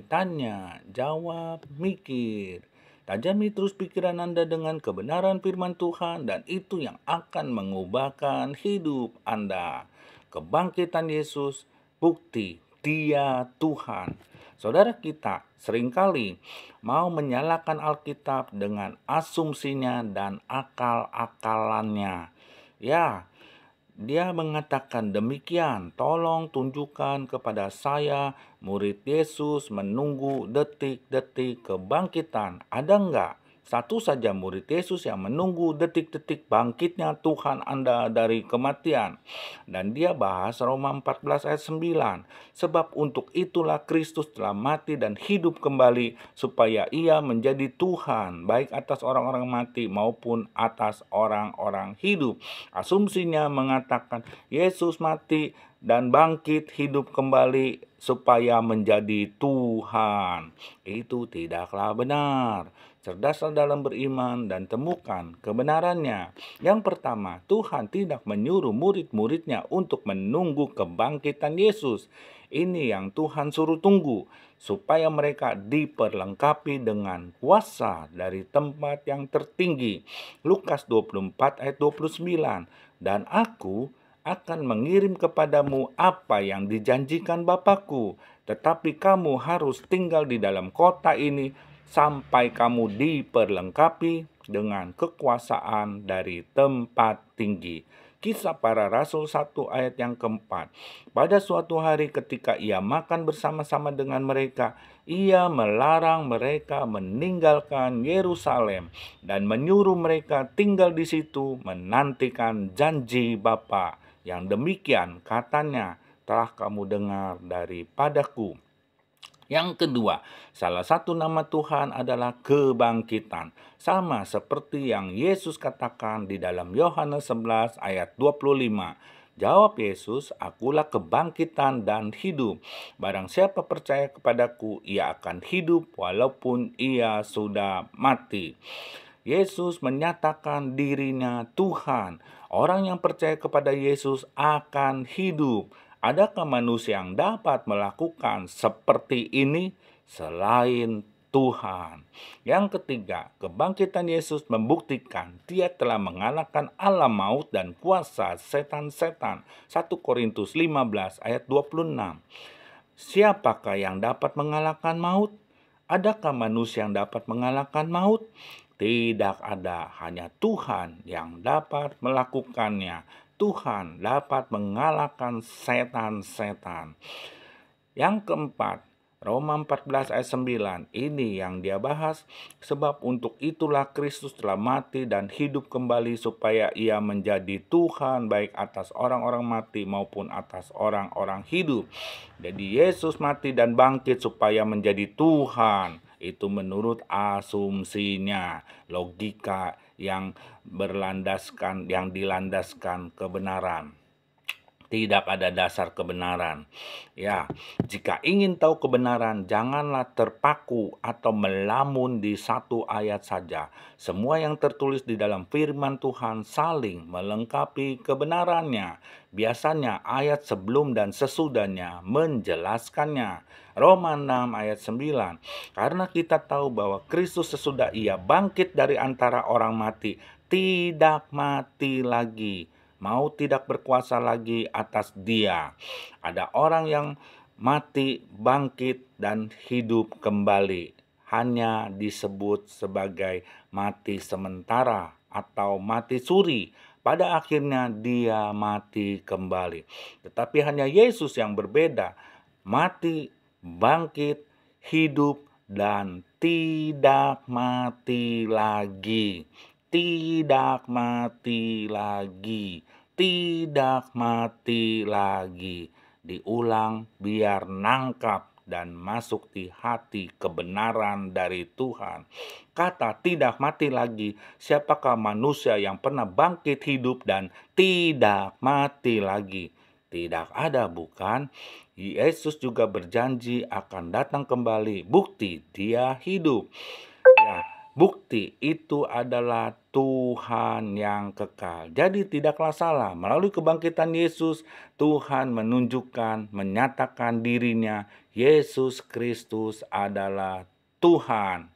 Tanya, jawab, mikir. Tajami terus pikiran Anda dengan kebenaran firman Tuhan dan itu yang akan mengubahkan hidup Anda. Kebangkitan Yesus, bukti Dia Tuhan. Saudara kita seringkali mau menyalahkan Alkitab dengan asumsinya dan akal-akalannya. Ya, dia mengatakan demikian, tolong tunjukkan kepada saya murid Yesus menunggu detik-detik kebangkitan. Ada enggak satu saja murid Yesus yang menunggu detik-detik bangkitnya Tuhan Anda dari kematian? Dan dia bahas Roma 14 ayat 9. Sebab untuk itulah Kristus telah mati dan hidup kembali supaya ia menjadi Tuhan baik atas orang-orang mati maupun atas orang-orang hidup. Asumsinya mengatakan Yesus mati dan bangkit hidup kembali supaya menjadi Tuhan. Itu tidaklah benar. Cerdaslah dalam beriman dan temukan kebenarannya. Yang pertama, Tuhan tidak menyuruh murid-muridnya untuk menunggu kebangkitan Yesus. Ini yang Tuhan suruh tunggu, supaya mereka diperlengkapi dengan kuasa dari tempat yang tertinggi. Lukas 24 ayat 29. Dan aku akan mengirim kepadamu apa yang dijanjikan Bapakku, tetapi kamu harus tinggal di dalam kota ini sampai kamu diperlengkapi dengan kekuasaan dari tempat tinggi. Kisah Para Rasul 1 ayat yang keempat. Pada suatu hari ketika ia makan bersama-sama dengan mereka, ia melarang mereka meninggalkan Yerusalem dan menyuruh mereka tinggal di situ menantikan janji Bapa. Yang demikian katanya telah kamu dengar daripadaku. Yang kedua, salah satu nama Tuhan adalah kebangkitan. Sama seperti yang Yesus katakan di dalam Yohanes 11 ayat 25. Jawab Yesus, akulah kebangkitan dan hidup. Barang siapa percaya kepadaku, ia akan hidup walaupun ia sudah mati. Yesus menyatakan dirinya Tuhan. Orang yang percaya kepada Yesus akan hidup. Adakah manusia yang dapat melakukan seperti ini selain Tuhan? Yang ketiga, kebangkitan Yesus membuktikan dia telah mengalahkan alam maut dan kuasa setan-setan. 1 Korintus 15 ayat 26. Siapakah yang dapat mengalahkan maut? Adakah manusia yang dapat mengalahkan maut? Tidak ada, hanya Tuhan yang dapat melakukannya. Tuhan dapat mengalahkan setan-setan. Yang keempat, Roma 14 ayat 9, ini yang dia bahas. Sebab untuk itulah Kristus telah mati dan hidup kembali supaya ia menjadi Tuhan baik atas orang-orang mati maupun atas orang-orang hidup. Jadi Yesus mati dan bangkit supaya menjadi Tuhan. Itu menurut asumsinya, logika yang dilandaskan kebenaran. Tidak ada dasar kebenaran. Ya, jika ingin tahu kebenaran, janganlah terpaku atau melamun di satu ayat saja. Semua yang tertulis di dalam firman Tuhan saling melengkapi kebenarannya. Biasanya ayat sebelum dan sesudahnya menjelaskannya. Roma 6 ayat 9. Karena kita tahu bahwa Kristus sesudah ia bangkit dari antara orang mati, tidak mati lagi. Maut tidak berkuasa lagi atas dia. Ada orang yang mati, bangkit, dan hidup kembali. Hanya disebut sebagai mati sementara atau mati suri. Pada akhirnya dia mati kembali. Tetapi hanya Yesus yang berbeda. Mati, bangkit, hidup, dan tidak mati lagi. Tidak mati lagi. Tidak mati lagi. Diulang biar nangkap dan masuk di hati kebenaran dari Tuhan. Kata tidak mati lagi, siapakah manusia yang pernah bangkit hidup dan tidak mati lagi? Tidak ada, bukan? Yesus juga berjanji akan datang kembali. Bukti dia hidup. Ya, Bukti itu adalah Tuhan yang kekal. Jadi tidaklah salah, melalui kebangkitan Yesus, Tuhan menunjukkan, menyatakan dirinya, Yesus Kristus adalah Tuhan.